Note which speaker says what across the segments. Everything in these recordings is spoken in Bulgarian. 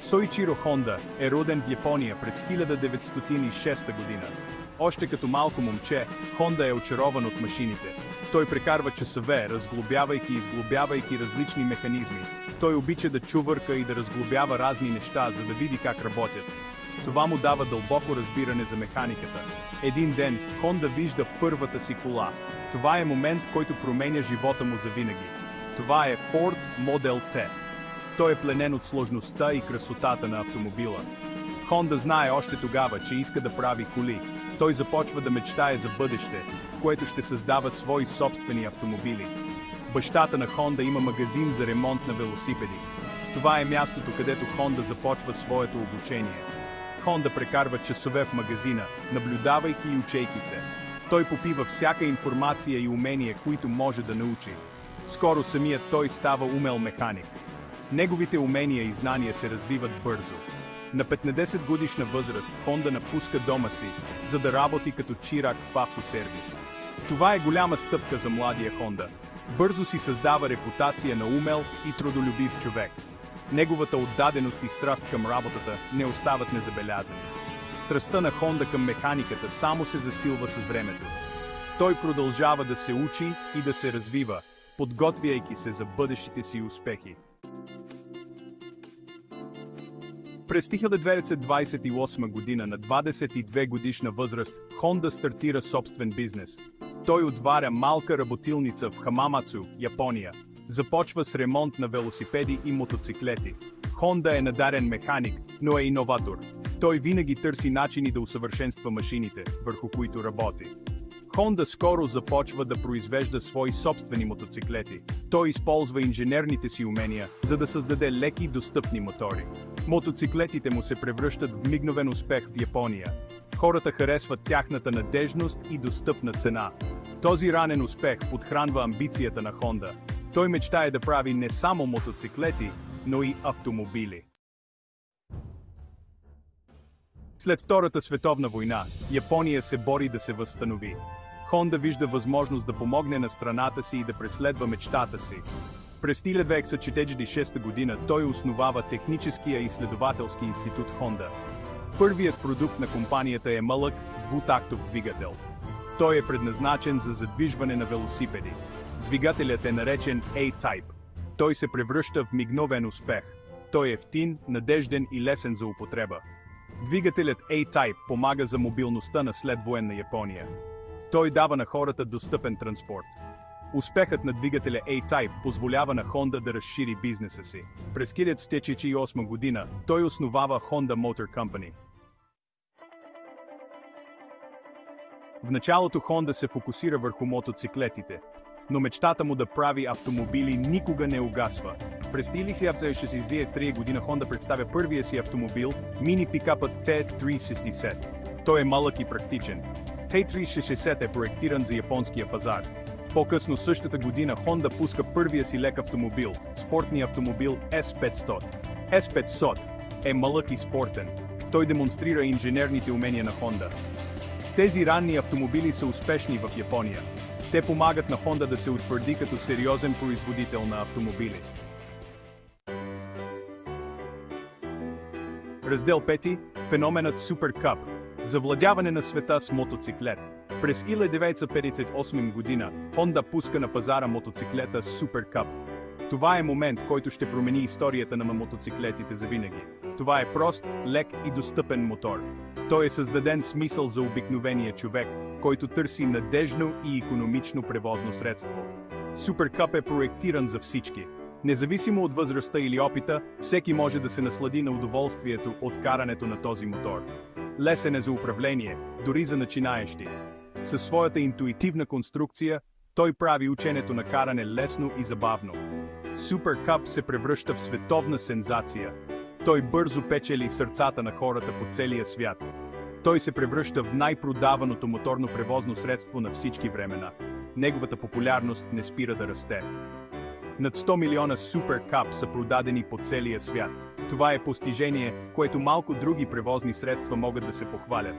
Speaker 1: Соичиро Хонда е роден в Япония през 1906 година. Още като малко момче, Хонда е очарован от машините. Той прекарва часове, разглобявайки и изглобявайки различни механизми. Той обича да чувърка и да разглобява разни неща, за да види как работят. Това му дава дълбоко разбиране за механиката. Един ден, Хонда вижда първата си кола. Това е момент, който променя живота му завинаги. Това е Ford Model T. Той е пленен от сложността и красотата на автомобила. Хонда знае още тогава, че иска да прави коли. Той започва да мечтае за бъдеще, в което ще създава свои собствени автомобили. Бащата на Хонда има магазин за ремонт на велосипеди. Това е мястото, където Хонда започва своето обучение. Хонда прекарва часове в магазина, наблюдавайки и учейки се. Той попива всяка информация и умения, които може да научи. Скоро самият той става умел механик. Неговите умения и знания се развиват бързо. На 15 годишна възраст Хонда напуска дома си, за да работи като чирак в автосервис. Това е голяма стъпка за младия Хонда. Бързо си създава репутация на умел и трудолюбив човек. Неговата отдаденост и страст към работата не остават незабелязани. Страстта на Хонда към механиката само се засилва с времето. Той продължава да се учи и да се развива, подготвяйки се за бъдещите си успехи. През 1928 година на 22 годишна възраст Хонда стартира собствен бизнес. Той отваря малка работилница в Хамамацу, Япония. Започва с ремонт на велосипеди и мотоциклети. Хонда е надарен механик, но е иноватор. Той винаги търси начини да усъвършенства машините, върху които работи. Хонда скоро започва да произвежда свои собствени мотоциклети. Той използва инженерните си умения, за да създаде леки и достъпни мотори. Мотоциклетите му се превръщат в мигновен успех в Япония. Хората харесват тяхната надежност и достъпна цена. Този ранен успех подхранва амбицията на Хонда. Той мечтае да прави не само мотоциклети, но и автомобили. След Втората световна война, Япония се бори да се възстанови. Хонда вижда възможност да помогне на страната си и да преследва мечтата си. През 1946 година той основава Техническия изследователски институт Хонда. Първият продукт на компанията е малък, двутактов двигател. Той е предназначен за задвижване на велосипеди. Двигателят е наречен A-Type. Той се превръща в мигновен успех. Той е евтин, надежден и лесен за употреба. Двигателят A-Type помага за мобилността на следвоенна Япония. Той дава на хората достъпен транспорт. Успехът на двигателя A-Type позволява на Honda да разшири бизнеса си. През 1948 година той основава Honda Motor Company. В началото Honda се фокусира върху мотоциклетите, но мечтата му да прави автомобили никога не угасва. През 1963 година Honda представя първия си автомобил, мини-пикапът T360. Той е малък и практичен. T360 е проектиран за японския пазар. По-късно същата година Honda пуска първия си лек автомобил, спортния автомобил S500. S500 е малък и спортен. Той демонстрира инженерните умения на Honda. Тези ранни автомобили са успешни в Япония. Те помагат на Honda да се утвърди като сериозен производител на автомобили. Раздел 5. Феноменът Супер Къп. Завладяване на света с мотоциклет. През 1958 година Honda пуска на пазара мотоциклета Супер Къп. Това е момент, който ще промени историята на мотоциклетите завинаги. Това е прост, лек и достъпен мотор. Той е създаден с мисъл за обикновения човек, който търси надежно и икономично превозно средство. Супер Къп е проектиран за всички. Независимо от възрастта или опита, всеки може да се наслади на удоволствието от карането на този мотор. Лесен е за управление, дори за начинаещи. Със своята интуитивна конструкция, той прави ученето на каране лесно и забавно. Супер Къп се превръща в световна сензация. Той бързо печели сърцата на хората по целия свят. Той се превръща в най-продаваното моторно превозно средство на всички времена. Неговата популярност не спира да расте. Над 100 милиона Супер Къп са продадени по целия свят. Това е постижение, което малко други превозни средства могат да се похвалят.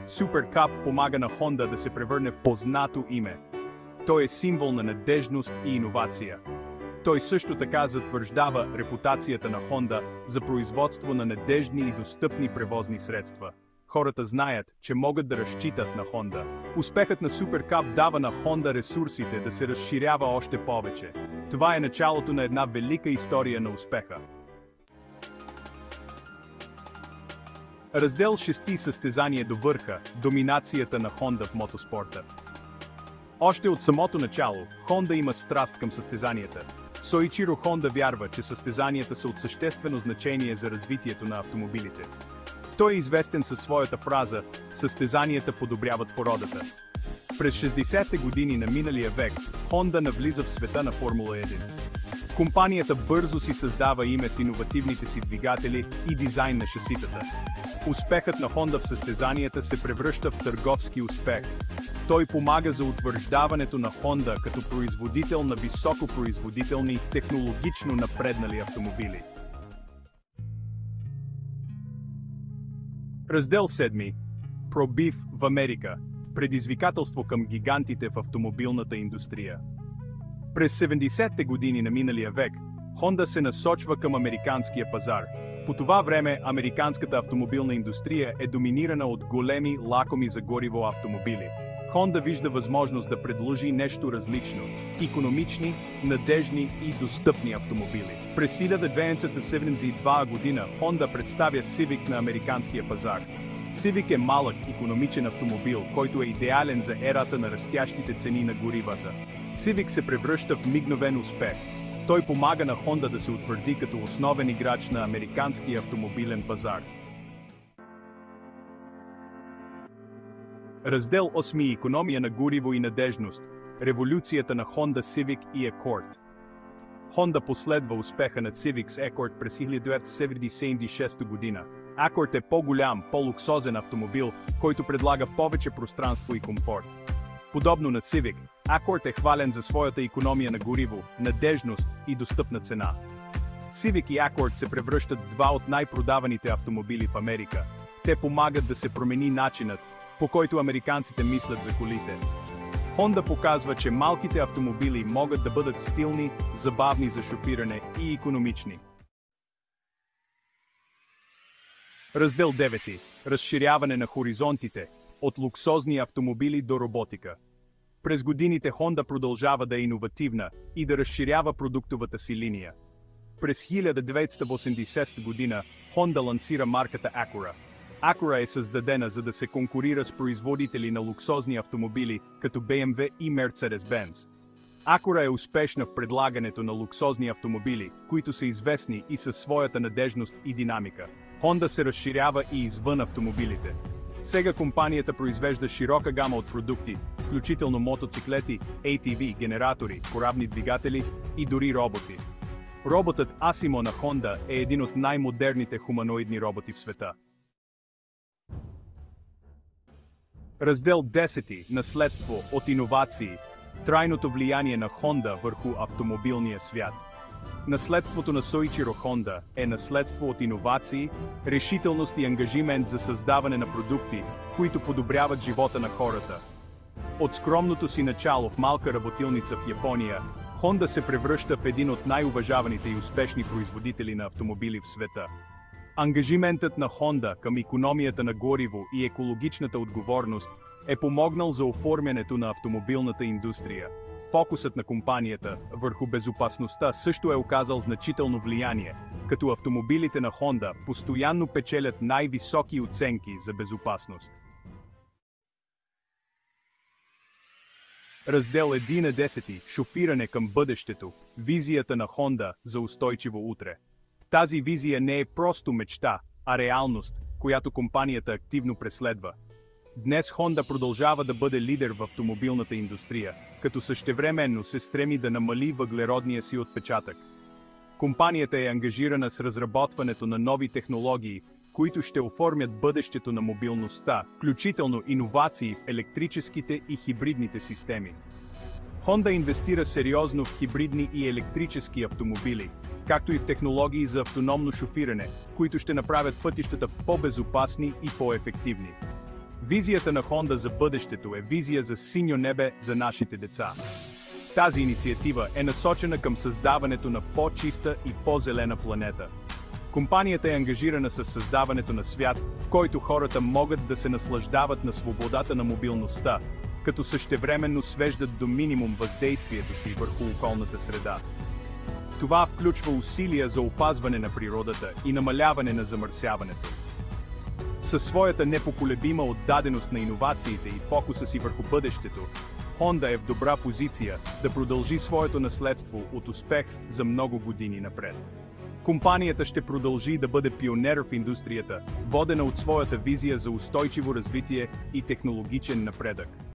Speaker 1: Супер Къп помага на Honda да се превърне в познато име. Той е символ на надежност и иновация. Той също така затвърждава репутацията на Honda за производство на надеждни и достъпни превозни средства. Хората знаят, че могат да разчитат на Honda. Успехът на Super Cup дава на Honda ресурсите да се разширява още повече. Това е началото на една велика история на успеха. Раздел 6. Състезание до върха. Доминацията на Honda в мотоспорта. Още от самото начало, Honda има страст към състезанията. Соичиро Honda вярва, че състезанията са от съществено значение за развитието на автомобилите. Той е известен със своята фраза «Състезанията подобряват породата». През 60-те години на миналия век, Honda навлиза в света на Формула 1. Компанията бързо си създава име с иновативните си двигатели и дизайн на шаситата. Успехът на Honda в състезанията се превръща в търговски успех. Той помага за утвърждаването на Honda като производител на високопроизводителни и технологично напреднали автомобили. Раздел 7. Пробив в Америка. Предизвикателство към гигантите в автомобилната индустрия. През 70-те години на миналия век, Honda се насочва към американския пазар. По това време американската автомобилна индустрия е доминирана от големи, лакоми за гориво автомобили. Honda вижда възможност да предложи нещо различно – икономични, надежни и достъпни автомобили. През 1972 година Honda представя Civic на американския пазар. Civic е малък, икономичен автомобил, който е идеален за ерата на растящите цени на горивата. Civic се превръща в мигновен успех. Той помага на Honda да се утвърди като основен играч на американския автомобилен пазар. Раздел 8. Икономия на гориво и надежност. Революцията на Honda Civic и Accord. Honda последва успеха на Civic с Accord през 1976 година. Accord е по-голям, по-луксозен автомобил, който предлага повече пространство и комфорт. Подобно на Civic, Accord е хвален за своята икономия на гориво, надежност и достъпна цена. Civic и Accord се превръщат в два от най-продаваните автомобили в Америка. Те помагат да се промени начинът, по който американците мислят за колите. Honda показва, че малките автомобили могат да бъдат стилни, забавни за шофиране и икономични. Раздел 9. Разширяване на хоризонтите. От луксозни автомобили до роботика. През годините Honda продължава да е иновативна и да разширява продуктовата си линия. През 1980 година Honda лансира марката Acura. Acura е създадена за да се конкурира с производители на луксозни автомобили като BMW и Mercedes-Benz. Acura е успешна в предлагането на луксозни автомобили, които са известни и със своята надежност и динамика. Honda се разширява и извън автомобилите. Сега компанията произвежда широка гама от продукти, включително мотоциклети, ATV, генератори, корабни двигатели и дори роботи. Роботът Asimo на Honda е един от най-модерните хуманоидни роботи в света. Раздел 10. Наследство от иновации. Трайното влияние на Honda върху автомобилния свят. Наследството на Соичиро Honda е наследство от иновации, решителност и ангажимент за създаване на продукти, които подобряват живота на хората. От скромното си начало в малка работилница в Япония, Honda се превръща в един от най-уважаваните и успешни производители на автомобили в света. Ангажиментът на Honda към икономията на гориво и екологичната отговорност е помогнал за оформянето на автомобилната индустрия. Фокусът на компанията върху безопасността също е оказал значително влияние, като автомобилите на Honda постоянно печелят най-високи оценки за безопасност. Раздел 11. Шофиране към бъдещето. Визията на Honda за устойчиво утре. Тази визия не е просто мечта, а реалност, която компанията активно преследва. Днес Honda продължава да бъде лидер в автомобилната индустрия, като същевременно се стреми да намали въглеродния си отпечатък. Компанията е ангажирана с разработването на нови технологии, които ще оформят бъдещето на мобилността, включително иновации в електрическите и хибридните системи. Honda инвестира сериозно в хибридни и електрически автомобили, както и в технологии за автономно шофиране, които ще направят пътищата по-безопасни и по-ефективни. Визията на Honda за бъдещето е визия за синьо небе за нашите деца. Тази инициатива е насочена към създаването на по-чиста и по-зелена планета. Компанията е ангажирана с създаването на свят, в който хората могат да се наслаждават на свободата на мобилността, като същевременно свеждат до минимум въздействието си върху околната среда. Това включва усилия за опазване на природата и намаляване на замърсяването. Със своята непоколебима отдаденост на иновациите и фокуса си върху бъдещето, Honda е в добра позиция да продължи своето наследство от успех за много години напред. Компанията ще продължи да бъде пионер в индустрията, водена от своята визия за устойчиво развитие и технологичен напредък.